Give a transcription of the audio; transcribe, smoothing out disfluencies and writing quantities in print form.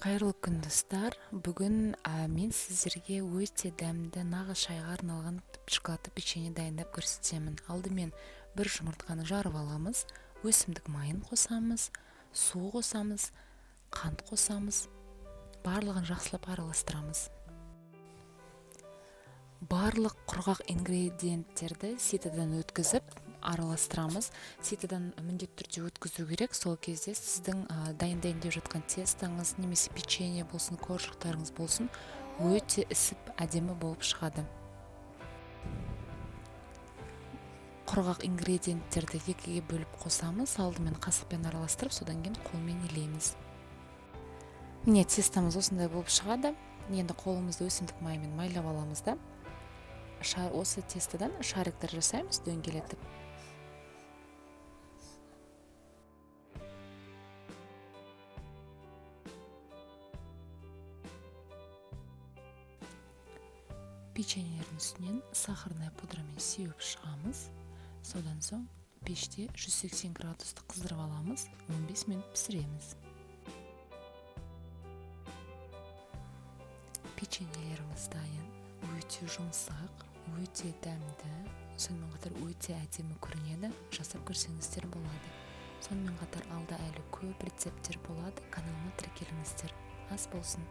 Қайырлы күн достар. Бүгін мен сіздерге өте дәмді нағыз шайға арналған шоколадты печенье дайындап көрсетемін. Алдымен бір жұмыртқаны жарып аламыз, өсімдік майын қосамыз, су қосамыз, қант қосамыз, барлығын жақсылап араластырамыз. Барлық құрғақ ингредиенттерді ситадан өткізіп араластырамыз. Ситадан міндетті түрде өткізу керек. Сол кезде сіздің дайындайын деп жатқан тестаңыз немесе печенье болсын, коржықтарыңыз болсын, өте ісіп әдемі болып шығады. Құрғақ ингредиенттерді екіге бөліп қосамыз. Алдымен қасықпен араластырып, содан кейін қолмен илейміз. Міне тестамыз осындай болып шығады. Енді қолымызды өсімдік майымен майлап аламыз да осы тестадан шариктер жасаймыз дөңгелетіп. Печеньелердің үстінен сахарная пудрамен сеуіп шығамыз. Содан соң пеште 180 градусты қыздырып аламыз, 15 минут пісіреміз. Печеньелеріміз дайын, өте жұмсақ, өте дәмді, сонымен қатар өте әдемі көрінеді. Жасап көрсеңіздер болады. Сонымен қатар алда әлі көп рецепттер болады. Каналыма тіркеліңіздер. Ас болсын.